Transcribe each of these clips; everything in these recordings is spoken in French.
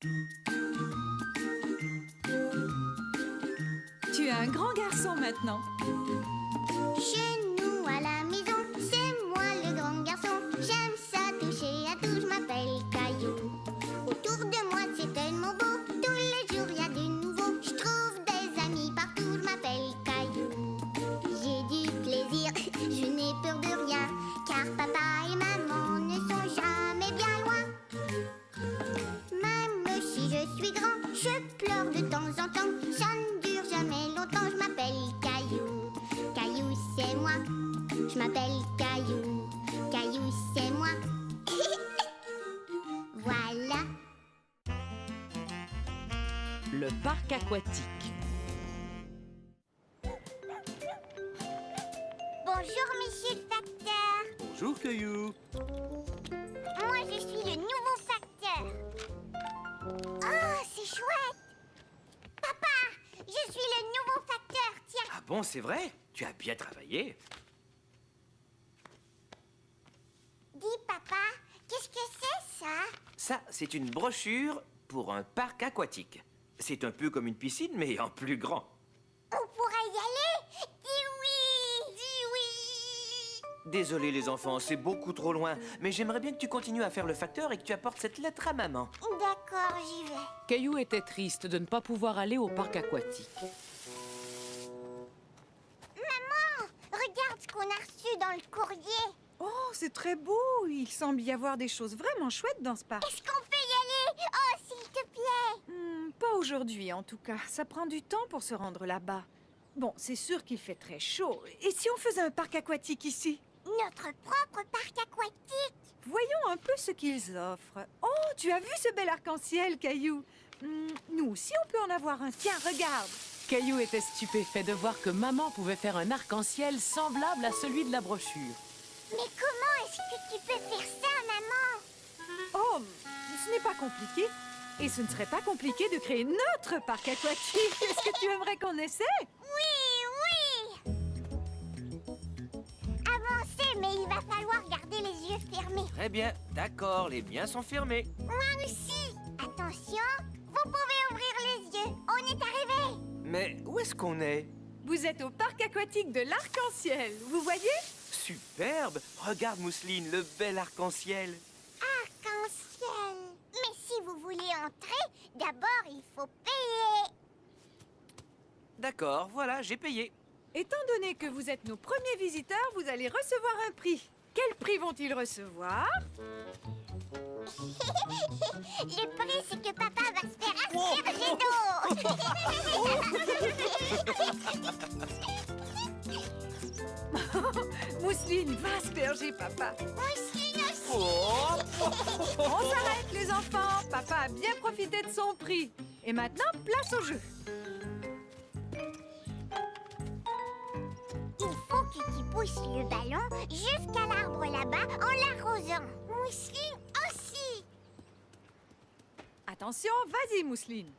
Tu es un grand garçon maintenant. Chez nous à la maison, c'est moi le grand garçon. J'aime ça toucher à tout, je m'appelle Caillou. Autour de moi c'est tellement beau, tous les jours il y a du nouveau. Je trouve des amis partout, je m'appelle Caillou. J'ai du plaisir, je n'ai peur de rien, car papa et maman ne sont jamais bien loin. Même si je suis grand, je pleure de temps en temps. Ça ne dure jamais longtemps, je m'appelle Caillou. Caillou c'est moi, je m'appelle Caillou. Caillou c'est moi. Voilà. Le parc aquatique. Bonjour monsieur le facteur. Bonjour, Caillou. Moi je suis le nouveau facteur. Oh, c'est chouette. Papa, je suis le nouveau facteur, tiens. Ah bon, c'est vrai? Tu as bien travaillé. Dis papa, qu'est-ce que c'est ça? Ça, c'est une brochure pour un parc aquatique. C'est un peu comme une piscine, mais en plus grand. On pourrait y aller? Dis oui. Dis oui. Désolé, les enfants, c'est beaucoup trop loin. Mais j'aimerais bien que tu continues à faire le facteur et que tu apportes cette lettre à maman. D'accord, j'y vais. Caillou était triste de ne pas pouvoir aller au parc aquatique. Maman, regarde ce qu'on a reçu dans le courrier. Oh, c'est très beau. Il semble y avoir des choses vraiment chouettes dans ce parc. Est-ce qu'on peut y aller? Oh, s'il te plaît. Pas aujourd'hui, en tout cas. Ça prend du temps pour se rendre là-bas. Bon, c'est sûr qu'il fait très chaud. Et si on faisait un parc aquatique ici? Notre propre parc aquatique. Voyons un peu ce qu'ils offrent. Oh, tu as vu ce bel arc-en-ciel, Caillou? Nous aussi, on peut en avoir un. Tiens, regarde. Caillou était stupéfait de voir que maman pouvait faire un arc-en-ciel semblable à celui de la brochure. Mais comment est-ce que tu peux faire ça, maman? Oh, ce n'est pas compliqué. Et ce ne serait pas compliqué de créer notre parc aquatique. Est-ce que tu aimerais qu'on essaie? Oui, oui. Avancez, mais il va falloir garder les yeux fermés. Très bien, d'accord, les miens sont fermés. Moi aussi. Attention, vous pouvez ouvrir les yeux. On est arrivé. Mais où est-ce qu'on est? Vous êtes au parc aquatique de l'Arc-en-Ciel. Vous voyez? Superbe! Regarde, Mousseline, le bel arc-en-ciel. Arc-en-ciel. Mais si vous voulez entrer, d'abord il faut payer. D'accord, voilà, j'ai payé. Étant donné que vous êtes nos premiers visiteurs, vous allez recevoir un prix. Quel prix vont-ils recevoir? Le prix, c'est que papa va se faire asperger d'eau. Mousseline va asperger papa. Mousseline aussi. Oh! On s'arrête, les enfants. Papa a bien profité de son prix. Et maintenant, place au jeu. Il faut que tu pousses le ballon jusqu'à l'arbre là-bas en l'arrosant. Mousseline aussi. Attention, vas-y, Mousseline.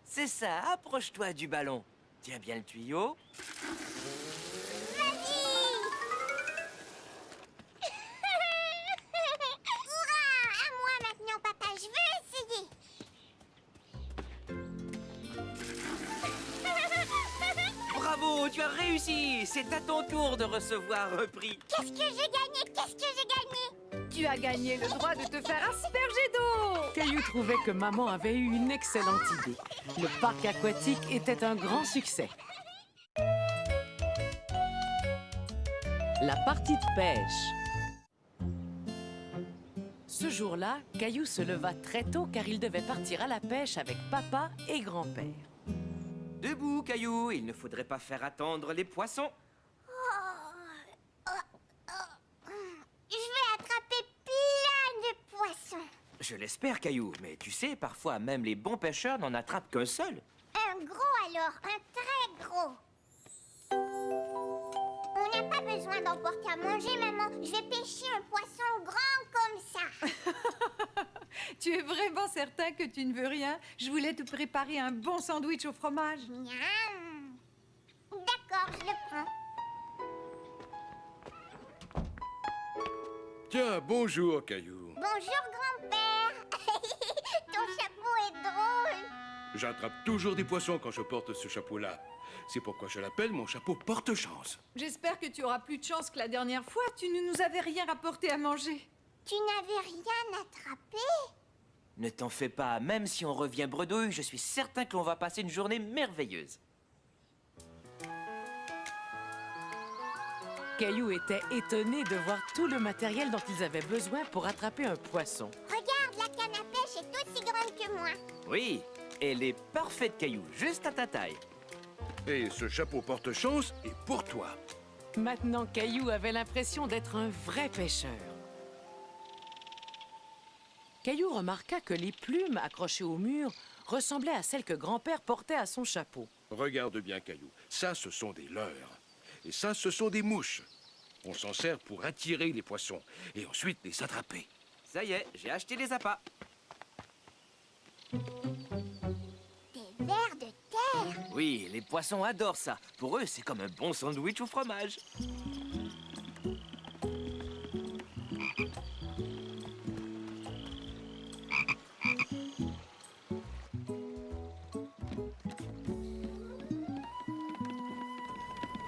C'est ça, approche-toi du ballon. Tiens bien le tuyau. Vas-y. Hurrah! À moi maintenant, papa. Je veux essayer. Bravo, tu as réussi! C'est à ton tour de recevoir un prix. Qu'est-ce que j'ai gagné? Qu'est-ce que j'ai gagné? Tu as gagné le droit de te faire asperger d'eau. Caillou trouvait que maman avait eu une excellente idée. Le parc aquatique était un grand succès. La partie de pêche. Ce jour-là, Caillou se leva très tôt car il devait partir à la pêche avec papa et grand-père. Debout, Caillou, il ne faudrait pas faire attendre les poissons. Je vais attraper plein de poissons. Je l'espère, Caillou, mais tu sais, parfois même les bons pêcheurs n'en attrapent qu'un seul. Un gros alors, un très gros. On n'a pas besoin d'emporter à manger, maman. Je vais pêcher un poisson grand comme ça. Tu es vraiment certain que tu ne veux rien? Je voulais te préparer un bon sandwich au fromage. Miam. D'accord, je le prends. Tiens, bonjour, Caillou. Bonjour, grand-père. Ton chapeau J'attrape toujours des poissons quand je porte ce chapeau-là. C'est pourquoi je l'appelle mon chapeau porte-chance. J'espère que tu auras plus de chance que la dernière fois. Tu ne nous avais rien rapporté à manger. Tu n'avais rien attrapé? Ne t'en fais pas, même si on revient bredouille, je suis certain qu'on va passer une journée merveilleuse. Caillou était étonné de voir tout le matériel dont ils avaient besoin pour attraper un poisson. Regarde, la canne à pêche est aussi grande que moi. Oui, elle est parfaite, Caillou, juste à ta taille. Et ce chapeau porte-chance est pour toi. Maintenant, Caillou avait l'impression d'être un vrai pêcheur. Caillou remarqua que les plumes accrochées au mur ressemblaient à celles que grand-père portait à son chapeau. Regarde bien, Caillou. Ça, ce sont des leurres. Et ça, ce sont des mouches. On s'en sert pour attirer les poissons et ensuite les attraper. Ça y est, j'ai acheté les appâts. Des vers de terre. Oui, les poissons adorent ça. Pour eux, c'est comme un bon sandwich au fromage.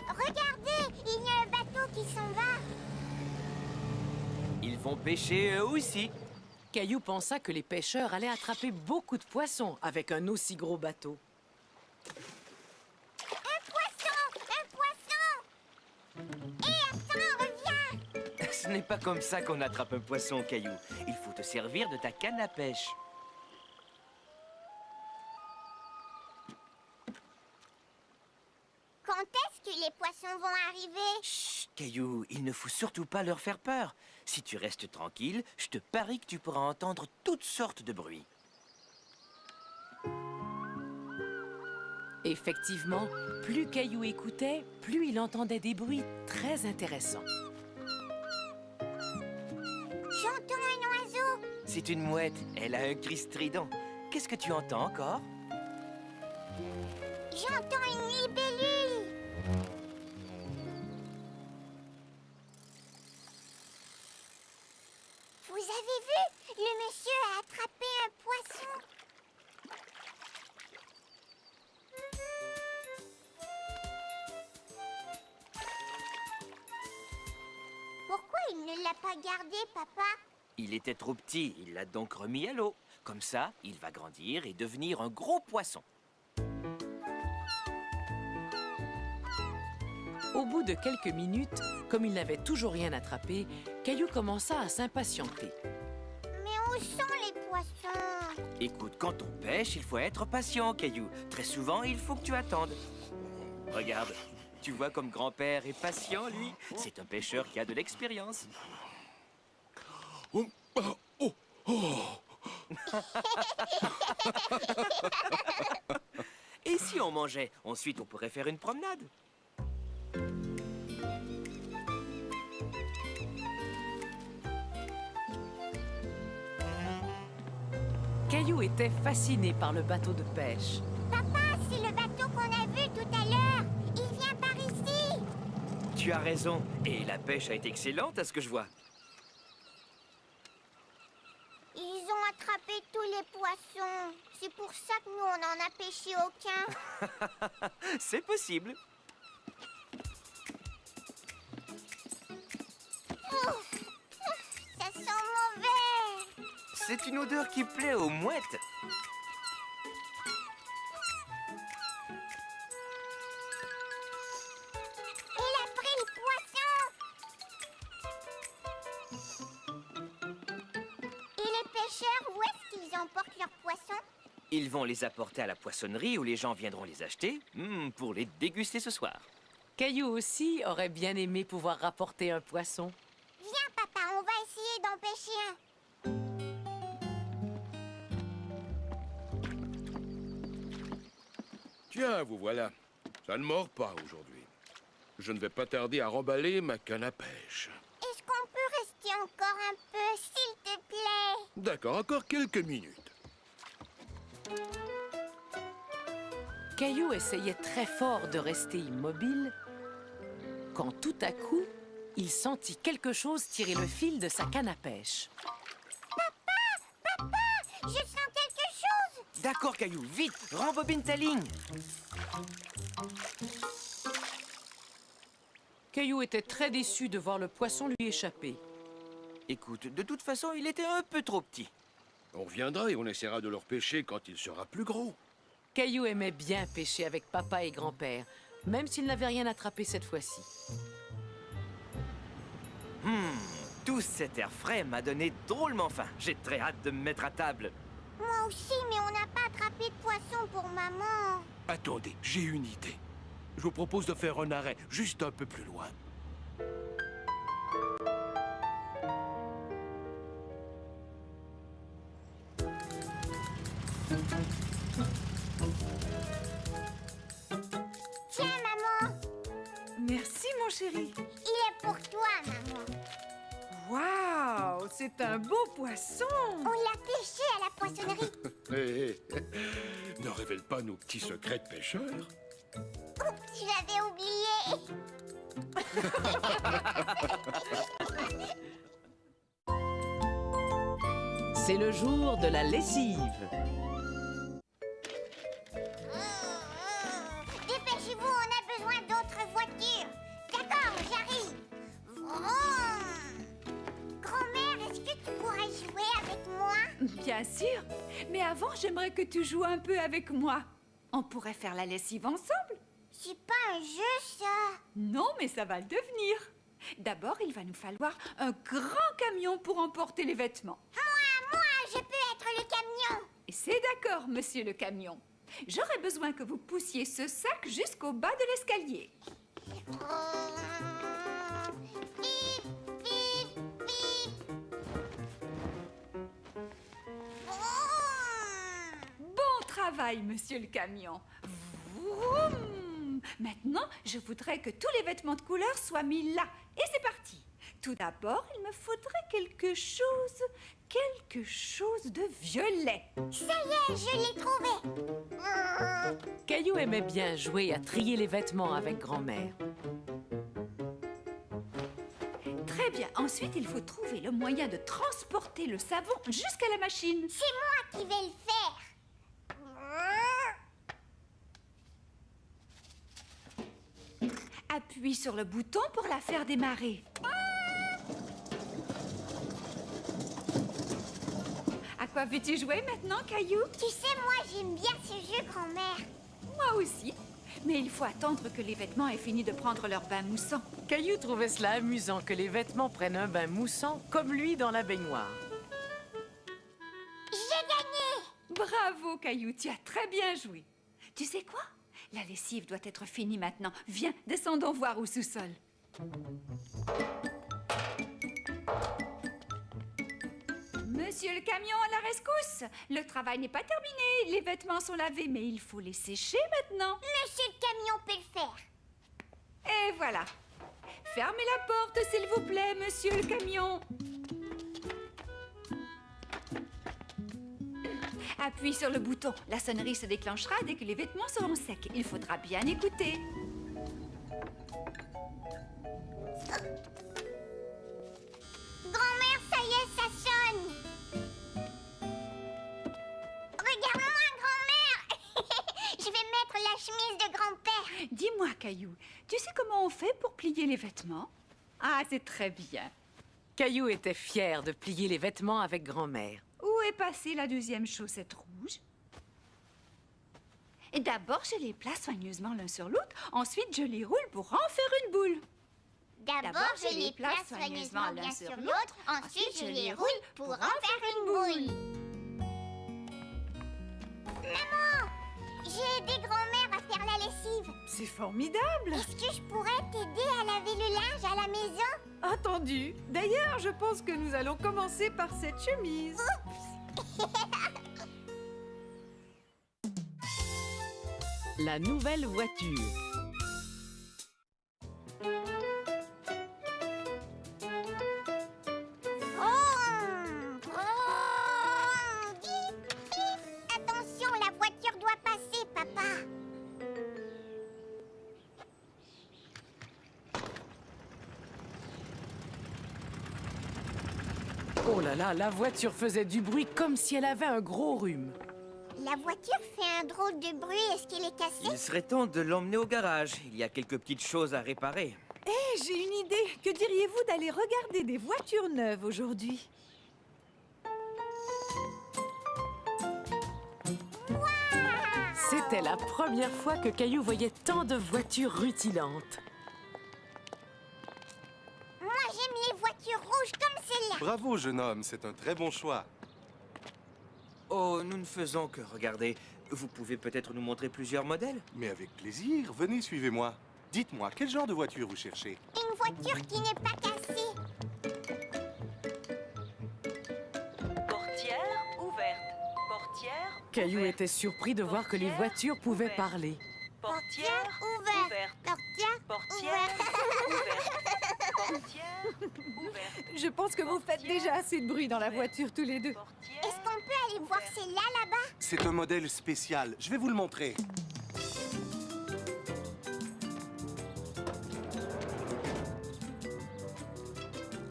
Regardez, il y a un bateau qui s'en va. Ils vont pêcher eux aussi. Caillou pensa que les pêcheurs allaient attraper beaucoup de poissons avec un aussi gros bateau. Un poisson! Un poisson! Hé, attends, reviens! Ce n'est pas comme ça qu'on attrape un poisson, Caillou. Il faut te servir de ta canne à pêche. Quand est-ce que les poissons vont arriver? Chut, Caillou, il ne faut surtout pas leur faire peur. Si tu restes tranquille, je te parie que tu pourras entendre toutes sortes de bruits. Effectivement, plus Caillou écoutait, plus il entendait des bruits très intéressants. J'entends un oiseau. C'est une mouette, elle a un cri strident. Qu'est-ce que tu entends encore? J'entends une libellule. Vous avez vu? Le monsieur a attrapé un poisson. Pourquoi il ne l'a pas gardé, papa? Il était trop petit, il l'a donc remis à l'eau. Comme ça, il va grandir et devenir un gros poisson. Au bout de quelques minutes, comme il n'avait toujours rien attrapé, Caillou commença à s'impatienter. Mais où sont les poissons? Écoute, quand on pêche, il faut être patient, Caillou. Très souvent, il faut que tu attendes. Regarde, tu vois comme grand-père est patient, lui. C'est un pêcheur qui a de l'expérience. Oh, oh, oh. Et si on mangeait? Ensuite, on pourrait faire une promenade. Caillou était fasciné par le bateau de pêche. Papa, c'est le bateau qu'on a vu tout à l'heure. Il vient par ici. Tu as raison. Et la pêche a été excellente, à ce que je vois. Ils ont attrapé tous les poissons. C'est pour ça que nous, on n'en a pêché aucun. C'est possible. Ça sent mauvais. C'est une odeur qui plaît aux mouettes. Il a pris le poisson. Et les pêcheurs, où est-ce qu'ils emportent leurs poissons? Ils vont les apporter à la poissonnerie où les gens viendront les acheter pour les déguster ce soir. Caillou aussi aurait bien aimé pouvoir rapporter un poisson. Viens, papa, on va essayer d'en pêcher un. Tiens, vous voilà. Ça ne mord pas aujourd'hui. Je ne vais pas tarder à remballer ma canne à pêche. Est-ce qu'on peut rester encore un peu, s'il te plaît? D'accord, encore quelques minutes. Caillou essayait très fort de rester immobile, quand tout à coup, il sentit quelque chose tirer le fil de sa canne à pêche. Papa, je sens quelque chose. D'accord, Caillou, vite, rembobine ta ligne. Caillou était très déçu de voir le poisson lui échapper. Écoute, de toute façon, il était un peu trop petit. On reviendra et on essaiera de le repêcher quand il sera plus gros. Caillou aimait bien pêcher avec papa et grand-père, même s'il n'avait rien attrapé cette fois-ci. Tout cet air frais m'a donné drôlement faim. J'ai très hâte de me mettre à table. Moi aussi, mais on n'a pas attrapé de poisson pour maman. Attendez, j'ai une idée. Je vous propose de faire un arrêt juste un peu plus loin. Tiens, maman, Merci, mon chéri. il est pour toi, maman. Waouh, c'est un beau poisson. On l'a pêché à la poissonnerie. Hé, ne révèle pas nos petits secrets de pêcheurs. Oups, j'avais oublié. C'est le jour de la lessive. Dépêchez-vous, on a besoin d'autres voitures. D'accord, j'arrive. Vroom. Grand-mère, est-ce que tu pourrais jouer avec moi? Bien sûr. Mais avant, j'aimerais que tu joues un peu avec moi. On pourrait faire la lessive ensemble. C'est pas un jeu, ça. Non, mais ça va le devenir. D'abord, il va nous falloir un grand camion pour emporter les vêtements. Moi, je peux être le camion. Et c'est d'accord, monsieur le camion. J'aurais besoin que vous poussiez ce sac jusqu'au bas de l'escalier. Bip, bip, bip. Vroom. Bon travail, monsieur le camion. Vroom. Maintenant, je voudrais que tous les vêtements de couleur soient mis là. Et c'est parti. Tout d'abord, il me faudrait quelque chose de violet. Ça y est, je l'ai trouvé. Caillou aimait bien jouer à trier les vêtements avec grand-mère. Très bien. Ensuite, il faut trouver le moyen de transporter le savon jusqu'à la machine. C'est moi qui vais le faire. Appuie sur le bouton pour la faire démarrer. À quoi veux-tu jouer maintenant, Caillou? Tu sais, moi, j'aime bien ce jeu, grand-mère. Moi aussi. Mais il faut attendre que les vêtements aient fini de prendre leur bain moussant. Caillou trouvait cela amusant que les vêtements prennent un bain moussant comme lui dans la baignoire. J'ai gagné. Bravo, Caillou, tu as très bien joué. Tu sais quoi? La lessive doit être finie maintenant. Viens, descendons voir au sous-sol. Monsieur le camion, à la rescousse! Le travail n'est pas terminé. Les vêtements sont lavés, mais il faut les sécher maintenant. Monsieur le camion peut le faire. Et voilà. Fermez la porte, s'il vous plaît, monsieur le camion. Appuie sur le bouton. La sonnerie se déclenchera dès que les vêtements seront secs. Il faudra bien écouter. Grand-mère, ça y est, ça sonne. Regarde-moi, grand-mère. Je vais mettre la chemise de grand-père. Dis-moi, Caillou, tu sais comment on fait pour plier les vêtements? Ah, c'est très bien. Caillou était fier de plier les vêtements avec grand-mère. Où est passée la deuxième chaussette rouge? Et d'abord, je les place soigneusement l'un sur l'autre. Ensuite, je les roule pour en faire une boule. D'abord, je les place soigneusement l'un sur l'autre. Ensuite, je les roule pour en faire une boule. Maman, j'ai aidé grand-mère à faire la lessive. C'est formidable. Est-ce que je pourrais t'aider à laver le linge à la maison? Entendu. D'ailleurs, je pense que nous allons commencer par cette chemise. La nouvelle voiture. Vroom, vroom, bip, bip. Attention, la voiture doit passer, papa. Oh là là, la voiture faisait du bruit comme si elle avait un gros rhume. La voiture fait un drôle de bruit. Est-ce qu'elle est cassée? Il serait temps de l'emmener au garage. Il y a quelques petites choses à réparer. Eh, j'ai une idée. Que diriez-vous d'aller regarder des voitures neuves aujourd'hui? C'était la première fois que Caillou voyait tant de voitures rutilantes. Moi, j'aime les voitures rouges comme celle-là. Bravo, jeune homme, c'est un très bon choix. Oh, nous ne faisons que regarder. Vous pouvez peut-être nous montrer plusieurs modèles? Mais avec plaisir, venez, suivez-moi. Dites-moi, quel genre de voiture vous cherchez? Une voiture qui n'est pas cassée. Portière ouverte. Portière Caillou ouverte. était surpris de voir que les voitures pouvaient parler. Portière ouverte. Portière Portière ouverte. Portière ouverte. Je pense que vous faites déjà assez de bruit dans la voiture tous les deux. Portière. Est-ce qu'on peut aller voir celle-là, là-bas? C'est un modèle spécial. Je vais vous le montrer.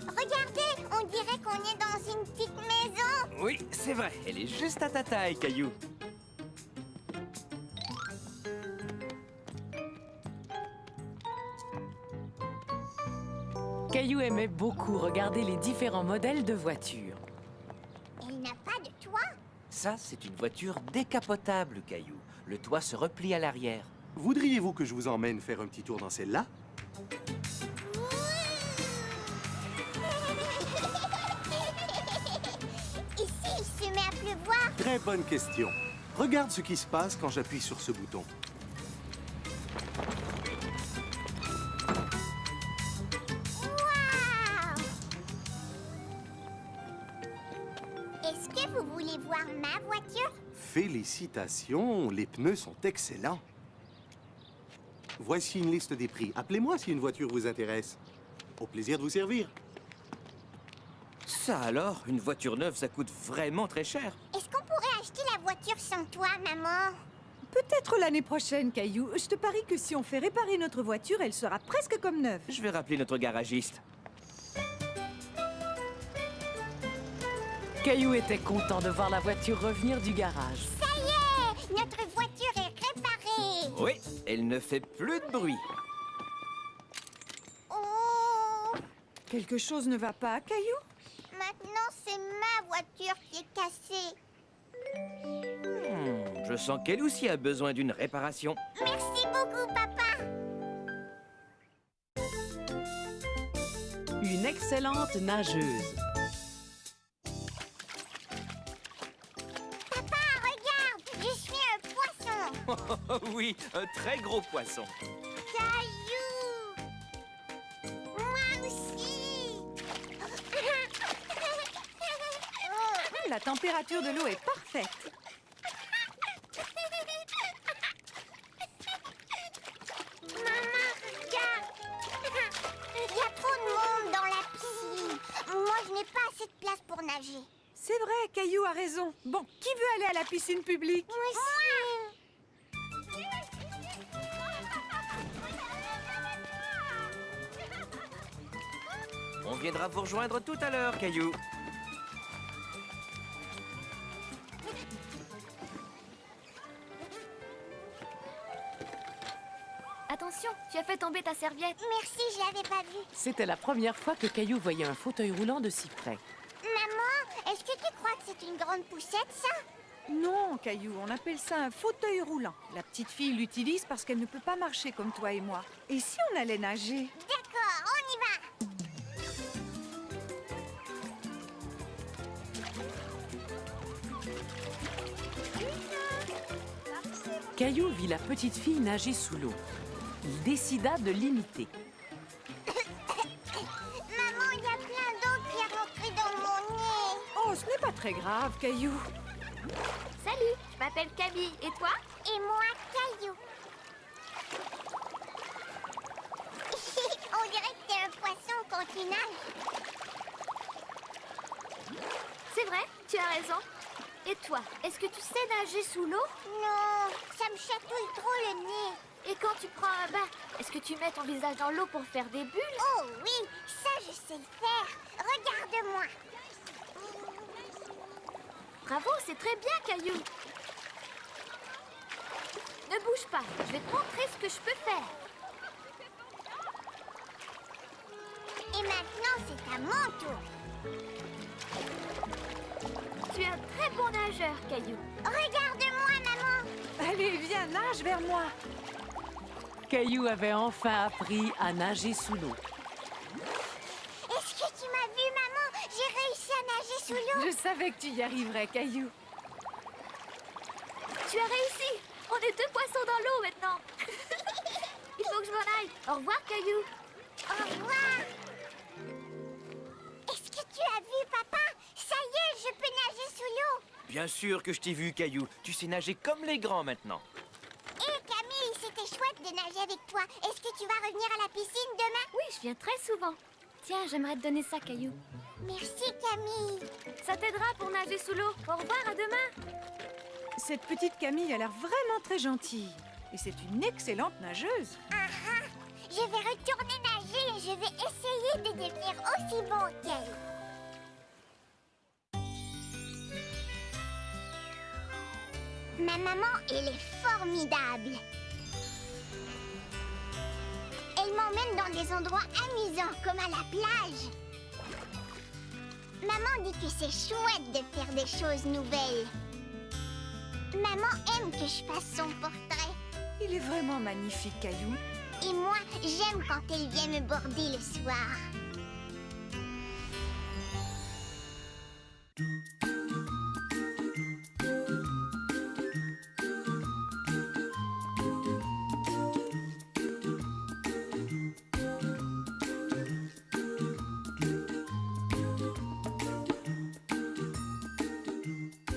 Regardez, on dirait qu'on est dans une petite maison. Oui, c'est vrai. Elle est juste à ta taille, Caillou. Caillou aimait beaucoup regarder les différents modèles de voitures. Elle n'a pas de toit. Ça, c'est une voiture décapotable, Caillou. Le toit se replie à l'arrière. Voudriez-vous que je vous emmène faire un petit tour dans celle-là? Ici, il se met à pleuvoir. Très bonne question. Regarde ce qui se passe quand j'appuie sur ce bouton. Waouh! Est-ce que vous voulez voir ma voiture? Félicitations, les pneus sont excellents. Voici une liste des prix. Appelez-moi si une voiture vous intéresse. Au plaisir de vous servir. Ça alors, une voiture neuve, ça coûte vraiment très cher. Est-ce qu'on pourrait acheter la voiture sans toi, maman? Peut-être l'année prochaine, Caillou. Je te parie que si on fait réparer notre voiture, elle sera presque comme neuve. Je vais rappeler notre garagiste. Caillou était content de voir la voiture revenir du garage. Ça y est! Notre voiture est réparée! Oui, elle ne fait plus de bruit. Oh! Quelque chose ne va pas, Caillou? Maintenant, c'est ma voiture qui est cassée. Je sens qu'elle aussi a besoin d'une réparation. Merci beaucoup, papa! Une excellente nageuse. Papa, regarde! Je suis un poisson! Oh oui, un très gros poisson. Caillou! Moi aussi! La température de l'eau est parfaite. Maman, regarde! Il y a trop de monde dans la piscine. Moi, je n'ai pas assez de place pour nager. C'est vrai, Caillou a raison. Bon, qui veut aller à la piscine publique? Moi aussi! On viendra vous rejoindre tout à l'heure, Caillou. Attention, tu as fait tomber ta serviette. Merci, je l'avais pas vu. C'était la première fois que Caillou voyait un fauteuil roulant de si près. Maman, est-ce que tu crois que c'est une grande poussette, ça? Non, Caillou, on appelle ça un fauteuil roulant. La petite fille l'utilise parce qu'elle ne peut pas marcher comme toi et moi. Et si on allait nager? D'accord, on y va! Caillou vit la petite fille nager sous l'eau. Il décida de l'imiter. Maman, il y a plein d'eau qui est rentrée dans mon nez. Oh, ce n'est pas très grave, Caillou. Salut, je m'appelle Camille. Et toi? Et moi, Caillou. On dirait que t'es un poisson quand tu nages. C'est vrai, tu as raison. Et toi, est-ce que tu sais nager sous l'eau? Non, ça me chatouille trop le nez. Et quand tu prends un bain, est-ce que tu mets ton visage dans l'eau pour faire des bulles? Oh oui, ça je sais le faire. Regarde-moi. Bravo, c'est très bien, Caillou. Ne bouge pas, je vais te montrer ce que je peux faire. Et maintenant, c'est à mon tour. Tu es un très bon nageur, Caillou. Regarde-moi, maman. Allez, viens, nage vers moi. Caillou avait enfin appris à nager sous l'eau. Est-ce que tu m'as vu, maman? J'ai réussi à nager sous l'eau. Je savais que tu y arriverais, Caillou. Tu as réussi. On est 2 poissons dans l'eau maintenant. Il faut que je m'en aille. Au revoir, Caillou. Au revoir. Est-ce que tu as vu, papa? Ça y est, je peux nager sous l'eau. Bien sûr que je t'ai vu, Caillou. Tu sais nager comme les grands maintenant. Hé, Camille, c'était chouette de nager avec toi. Est-ce que tu vas revenir à la piscine demain? Oui, je viens très souvent. Tiens, j'aimerais te donner ça, Caillou. Merci, Camille. Ça t'aidera pour nager sous l'eau. Au revoir, à demain. Cette petite Camille a l'air vraiment très gentille. Et c'est une excellente nageuse. Je vais retourner nager et je vais essayer de devenir aussi bon qu'elle. Ma maman, elle est formidable. Elle m'emmène dans des endroits amusants, comme à la plage. Maman dit que c'est chouette de faire des choses nouvelles. Maman aime que je fasse son portrait. Il est vraiment magnifique, Caillou. Et moi, j'aime quand elle vient me border le soir.